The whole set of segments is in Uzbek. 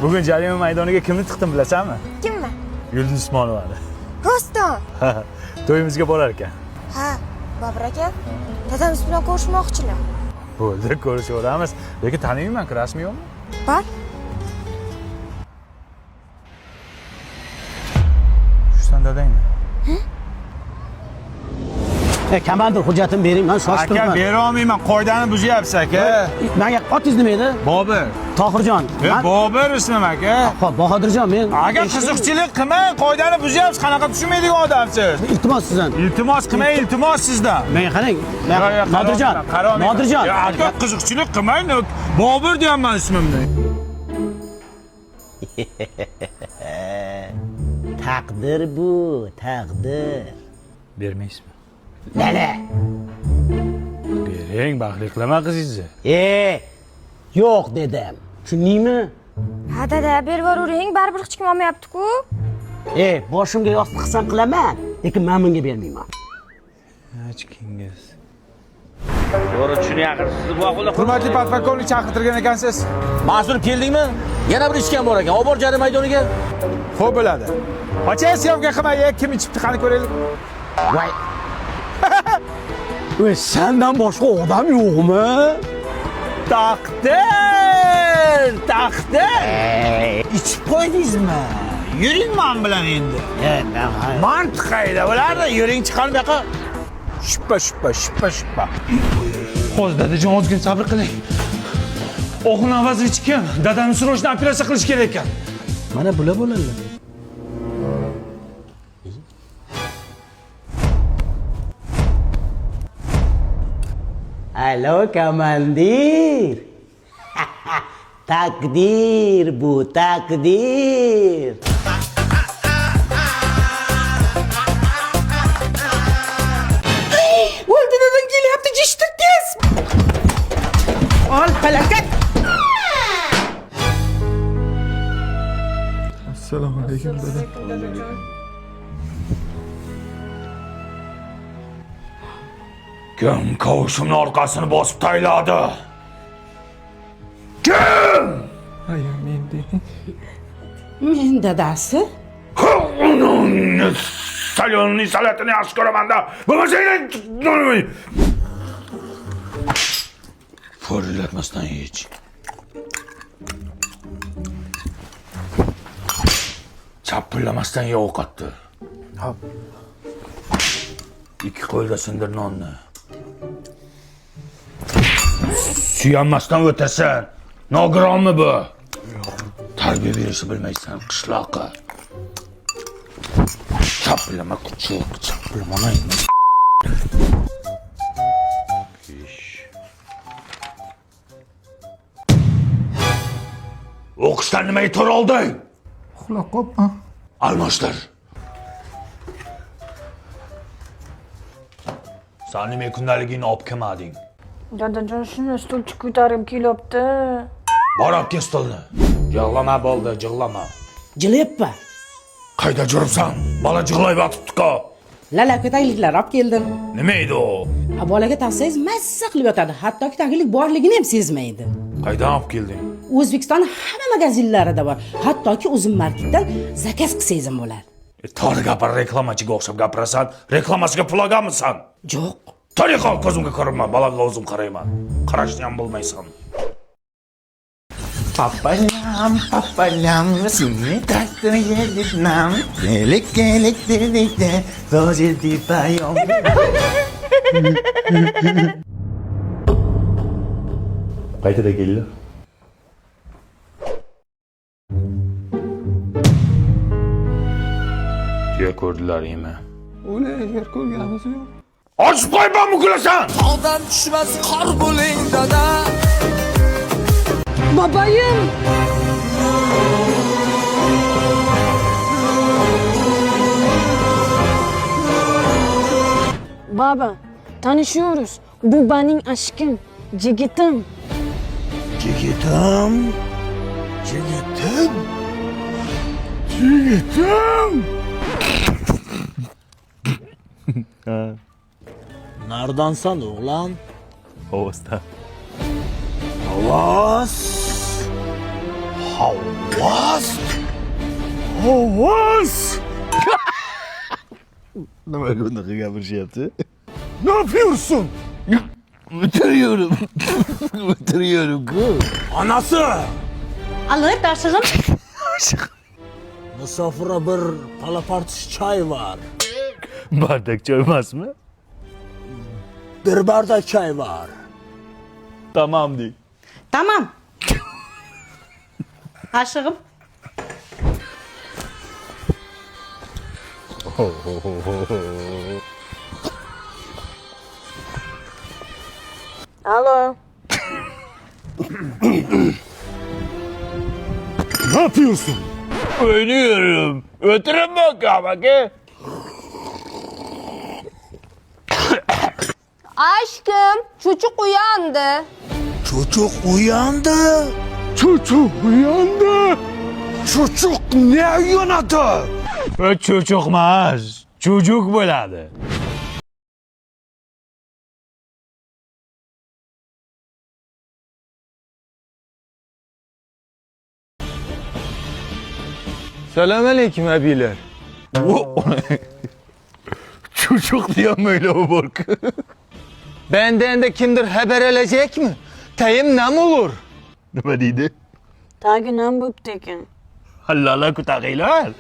Bugun jarima maydoniga kimni tiqdim bilasanmi? Kimni? Yulduz Usmonovani. Rostdan. To'yimizga borar ekan. Ha, Bobur aka, dadamiz bilan ko'rishmoqchilar. Bo'ldi, ko'rishaveramiz. Lekin taniyman-ku, rasmi yo'qmi? Bor. Shusan dadangmi? Komandir hujjatini bering, men soch Aka, turibman. bera olmayman, qoidani buzyapsiz aka. Menga otingiz nima edi? Bobur. Tohirjon. Bobur ismim aka. Xo'p, Bahodirjon, men Aka, qiziqchilik qilmang, qoidani buzyapsiz, qanaqa tushunmaydigan odamsiz. iltimos sizdan. Iltimos qilmang, iltimos sizdan. Menga qarang. Nodirjon. Nodirjon. Aka, qiziqchilik qilmang, Bobur deyapman ismimni. Taqdir bu, taqdir. Bermaysizmi? Nana? Bering, baxtli qilaman qizingizni. Yo'q dedim. Tushundingmi? Ha dada, berib yuravering, baribir hech kim olmayapti-ku. Boshimga yostiq qilsam qilaman, lekin men bunga bermayman. Hechkingiz. To'g'ri tushunyapsiz. Bu ahvolda Hurmatli podполkovnik chaqirtirgan ekansiz. mas'ul keldingmi? Yana bir ishgan bor ekan. Olib bor jarima maydoniga. Xo'p bo'ladi. Oching syomka qilmay, kim ichibdi qani ko'raylik. Voy. Sendan boshqa odam yo'qmi? Taqdir! Ichib qo'ydingizmi? Yuring men bilan endi. Mantiqayda bo'lardi, yuring chiqar bu yoqqa. Shuppa. Hozir dadajon ozgina sabr qiling. Oxun avazovich kim? Dadani srochni operatsiya qilish kerak ekan. Mana bular bo'ladi. Alo komandir. Takdir bu, takdir. O'ldi dedim kelyapti, jishtir tez. Ol falokat. Assalomu alaykum dada. Kim kavushimni orqasini bosib tayladi? Kim? Ayol men deng. Men dadasi? Salyonning salatini yaxshi ko'raman-da. Bo'lmasa Forillatmasdan hech. Chapillamasdan ye ovqatni. Hop. Ikki qo'lda sindir nonni. Suyanmasdan o'tasan. Nogironmi bu? Tarbiya berishni bilmaysan, qishloqqa. Chapillama kuchuk, chapillama. O'qishdan nimaga to'r olding? Uxlab qopman. Almashtir. Sen nima kundaligingni olib kelmading? Dadajon, shuni stulchi ko'tarib kelyapti. Bor olib kel stolni. Yig'lama bo'ldi, jig'lama. Jilyapman. Qayda juribsan? Bola jig'lay yotibdi-ku. Lala ko'takliklar olib keldim. Nima edi u? Bolaga taqsangiz mazza qilib yotadi. Hattoki taglik borligini ham sezmaydi. Qaydan olib kelding? O'zbekiston hamma magazinlarida bor. Hattoki o'zim marketdan zakaz qilsangiz ham bo'ladi. To'g'ri gapir, reklamachiga o'xshab gapirasan. Reklamasiga pul olganmisan? Yo'q. Tariqa ko'zimga ko'rinma, bolaga o'zim qarayman. Qarashni ham bilmaysan. Papalam, seni taktın yediknam. Gelik dedikte, zojildi payom. Qaytada keldi? Tuya ko'rdilaringmi? Uni yer ko'rganimiz yo'q. Ochib qo'yman kulasan! Tog'dan tushmas qor bo'ling dada. Babayim. Baba, tanışıyoruz. Bu benim aşkım, Cigitim. Cigitim? Nerdansan oğlan? Hovuzda. Havas. Havas. Havas. Nimaga bunaqa gapirishyapti? Ne yapıyorsun? O'tiriyorum. O'tiriyorum-ku. Anası. Alayım aşığım. Musafira bir palapartish çay var. Bardak choy emasmi? Bir bardak çay var. Tamam deng. Tamam. Aşığım. Alo. Ne yapıyorsun? Oynuyorum. Ötürün bakayım. Aşkım, çocuk uyandı. Çocuk uyandı. Çocuk uyandı. Çocuk ne uyandı? O çocuk emas. Çocuk bo'ladi. Selam aleyküm abiler. Çocuk diyorum öyle o bork. Benden de kimdir haber alacak mı? Tayım nam olur. Nima deydi? Tagi nam bo'pti-ekan. Lala kutagıylar.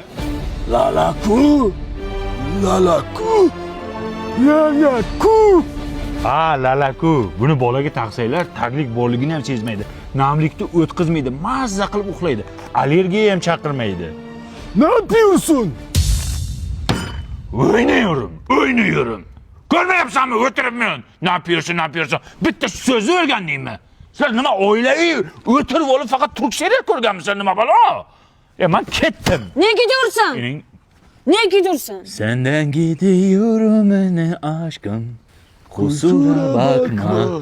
Lalaku. Lalaku. Lalaku. Ha lalaku. Buni bolaga taqsanglar taglik borligini ham sezmaydi. Namlikni o'tkazmaydi, mazza qilib uxlaydi. Allergiya ham chaqirmaydi. Ne yapıyorsun? Oynuyorum. Görmeyapsanmı? O'tiribman. Ne yapıyorsun? Bitta so'zni o'rgandingmi? Sen nima oilaviy o'tirib olib faqat turk serial ko'rganmisan nima balo? Men ketdim. Ne gidiyorsun? Mening Ne gidiyorsun? senden gidiyorum ene aşkım. Kusura bakma.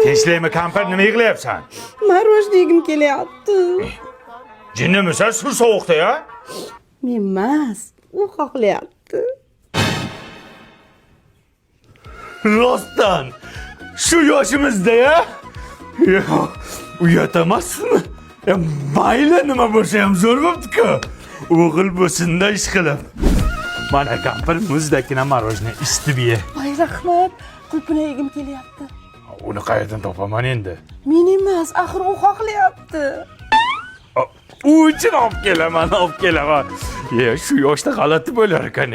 Tesleyme kamper nima yig'layapsan? Maroj degim kelyapti. Jinnimisan suv sovuqda ya? Men emas, u xohlayapti. Rostdan şu yoshimizda ya? Uyatamazsın. Mayli nima bo'lsa ham zo'r bo'pti-ku. O'g'il bo'lsin-da ish qilib. Mana kampir muzdagina marojni istib ye. Voy rahmat, qulpini yegim kelyapti. Uni qayerdan topaman endi? Men emas, axir u xohlayapti. U uchun olib kelaman. Ya shu yoshda g'alati bo'lar ekan.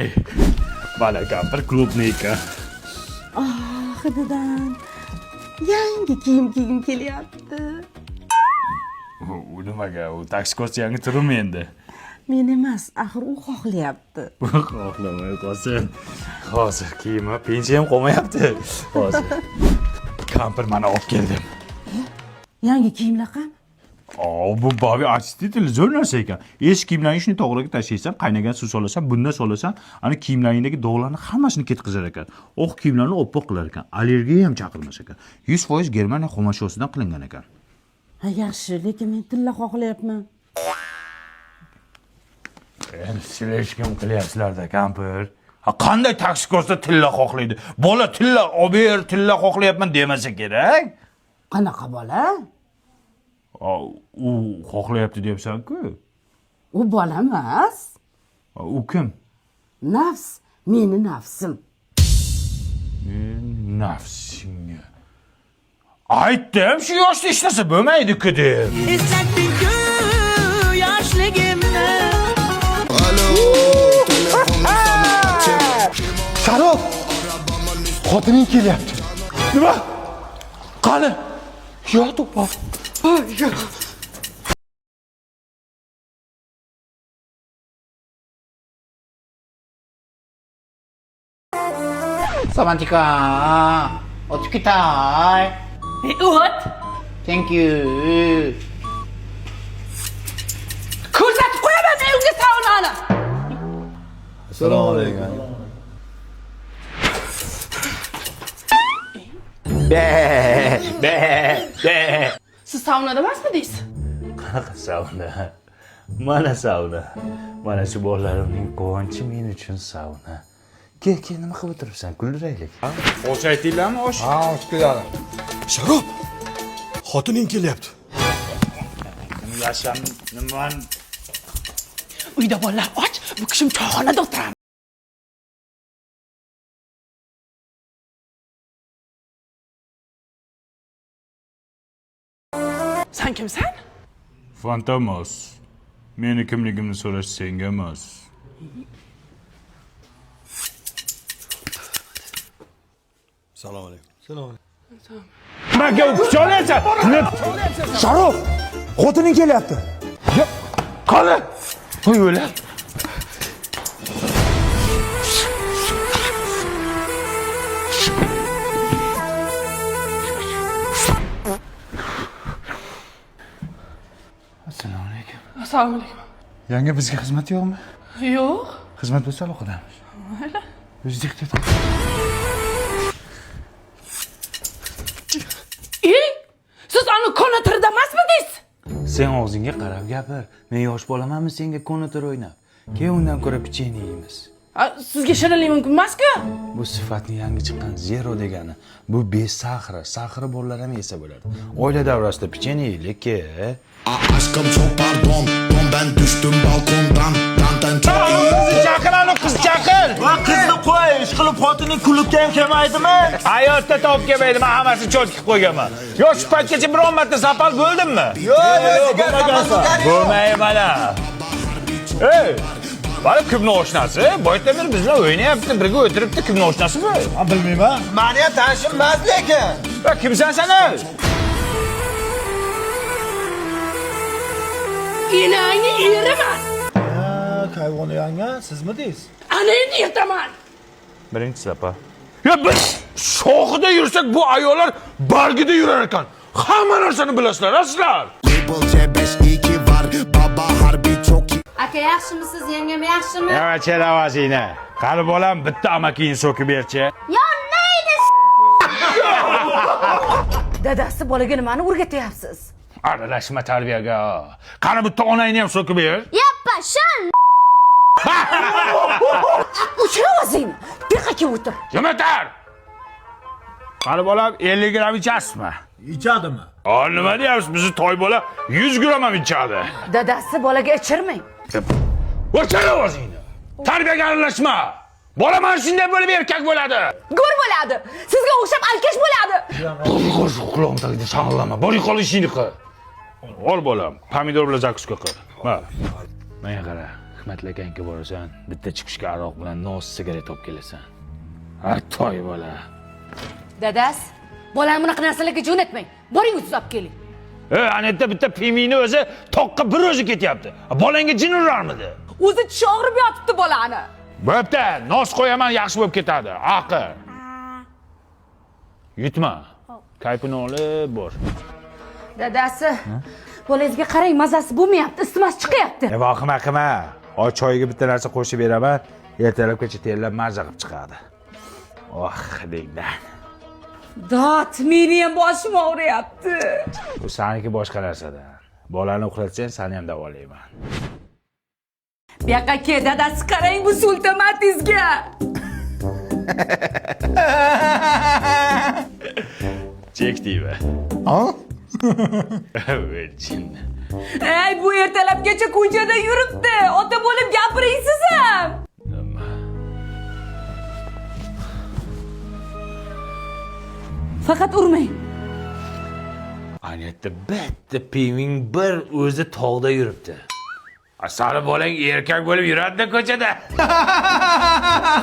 Mana kampir klubni ekan. Hididan yangi kiyim kiygim kelyapti. U nimaga? U taksikos yangi turmi endi? Men emas, axir u xohlayapti. Xohlamay qolsin. Hozir kiyimi pensiyam qolmayapti. Hozir. Kampir mana olib keldim. Yangi kiyimlar qani? Bu babi artistitili zo'r narsa ekan. Eski kiyimlarni shuni to'g'riga tashlaysan, qaynagan suv solasan, bunda solasan, ana kiyimlaringdagi dog'larni hammasini ketkazar ekan. Oq kiyimlarni oppoq qilar ekan. Allergiya ham chaqirmas ekan. 100% Germaniya xomashyotidan qilingan ekan. Ha yaxshi, lekin men tilla xohlayapman. Endi silashkim qilyapsizlar-da, kampir. Ha qanday taksikosda tilla xohlaydi? Bola tilla ober, tilla xohlayapman demasa kerak. Qanaqa bola? U xohlayapti deyapsan-ku. U bola emas. U kim? Nafs, meni nafsim. Nafsingga. Aytdim, shu yoshda ishlasa bo'lmaydi-ku deb. Eslatding-ku yoshligimni. Sharof! Xotining kelyapti. Nima? Qani? Yo'q to'pab. Savantika, otsukitai. O't. Thank you. Ko'rsatib qo'yaman uyga saunani. Assalomu alaykum. Be. Siz saunada emasmidingiz? Qanaqa sauna? Mana sauna. Mana shu bolalarimning quvonchi men uchun sauna. Kel, nima qilib o'tiribsan? Kuldiraylik. Osh aytinglarmi, osh? Ha, osh kuyadi. Sharob, xotining kelyapti. Yasham, nima? Uyda bolalar och, bu kishim choyxonada o'tiradi. Sen kimsan? Fantomas. Meni kimligimni so'rash senga emas. Salom alaykum. Nimaga kuch olasan? Sharof, xotining kelyapti. Qani? Qo'y o'la. Assalomu alaykum. Assalomu alaykum. Yanga bizga xizmat yo'qmi? Yo'q. Xizmat bo'lsa aloqadamiz. Mayli. O'zingiz tut. Siz uni konatirda emasmidingiz? Sen og'zingga qarab gapir. Men yosh bolamanmi senga konator o'ynab? Keyin undan ko'ra pechenye yeymiz. Sizga shirinlik mumkin emas-ku? Bu sifatni yangi chiqqan zero degani. Bu besahri, sahri bolalar ham yesa bo'ladi. Oila davrasida pechenye yeylik. Aşkım çok pardon, ben düştüm balkondan. Dandan çok iyi. Chaqirani qiz chaqir. Va qizni qo'y, ish qilib xotining kulibga ham kelmaydimi? Hayotda topib kelmaydi, men hammasini cho'tkib qo'yganman. Yo, shu paytgacha biron marta sapal bo'ldimmi? Yo'q, bo'lmayman. Ey, mana kimni oshnasi? Boydan beri biz bilan o'ynayapti, birga o'tiribdi. Kimni oshnasi bu? Men bilmayman. Meni ham tanishim emas lekin. Va kimsan sen? Inangni eriman. Kayvoni yanga, sizmidingiz? Ana endi ertaman. Birinchi sapa. Ya biz shoxida yursak bu ayollar bargida yurar ekan. Hamma narsani bilasizlar, aslar. Label C5-2 var, baba harbi çok iyi. Aka yaxshimisiz, yangam yaxshimi? Ya chelavazina. Qani bolam bitta amakini so'kib berchi. Yo, neydi? Dadasi bolaga nimani o'rgatyapsiz? Aralashma tarbiyaga. Qani bitta onangni ham so'kib ber. Yappa, shan. O'chira o'zingni. Diqqatga o'tir. Jamatar. Qani bolam 50 gram ichasizmi? Ichadimi? Nima deyapsiz? Bizni toy bola 100 gram ham ichadi. Dadasi bolaga ichirmang. O'chira o'zingni. Tarbiyaga aralashma. Bola mana shunday bo'lib erkak bo'ladi. Go'r bo'ladi. Sizga o'xshab alkash bo'ladi. Qo'sh quloqim tagida shang'illama. Boring qol ishingni qil. Ol bolam, pomidor bilan zakuska qil. Ha. Menga qara, Hikmatli akanga borasan, bitta chiqishga aroq bilan nos sigaret olib kelasan. Ha, toy bola. Dadas, bolani bunaqa narsalarga jo'natmang. Boring o'tib olib keling. Ana yerda bitta pimini o'zi toqqa bir o'zi ketyapti. Bolangga jin urarmidi? O'zi tishi og'rib yotibdi bolani. Bo'pti, nos qo'yaman, yaxshi bo'lib ketadi. Aqi. Yutma. Kayfini olib bor. Dadasi, bolangizga qarang, mazasi bo'lmayapti, isitmasi chiqyapti. Qilma. Oy choyga bitta narsa qo'shib beraman, ertalabgacha terlab maza qilib chiqadi. Dengdan. Dot, meni ham boshim og'riyapti. Bu saniki boshqa narsadan. Bolani uxlatsang, seni ham davolayman. Bu yoqqa kel, dadasi qarang bu sultamatizga. Chekdiymi? Virgin. Ey, bu ertalabgacha ko'chada yuribdi. Ota bo'lib gapiraysiz ham. Faqat urmang. Aniyatda bitta piming bir o'zi tog'da yuribdi. Sari bolang erkak bo'lib yuradi ko'chada.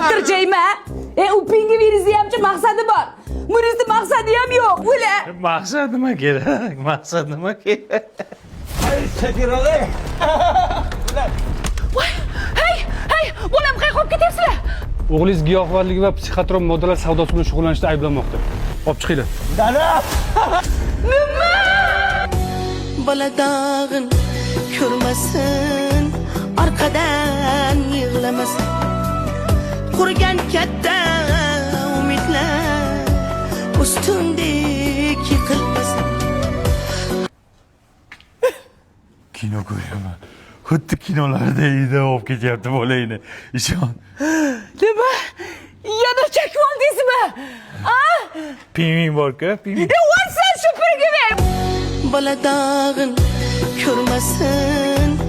Tirjayma. U pinga virusi hamcha maqsadi bor. Bunisi maqsadi ham yo'q. Ula. Maqsad nima kerak? Maqsad nima kerak? Hey, bolam qayerga olib ketyapsizlar? O'g'lingiz giyohvandlik va psixotrop moddalar savdosi bilan shug'ullanishda ayblanmoqda. Olib chiqinglar. Bola dağın ko'rmasin, orqadan yig'lamasin. Qurgan katta umidlar ustundek yiqilmasin. Kino ko'raman. Xuddi kinolarda ida olib ketyapti bolangni. Ishon. Nima? Yana çekme oldizmi? Piyming bor-ku, piyming. Varsan süpürge ver. Bola dağın körmesin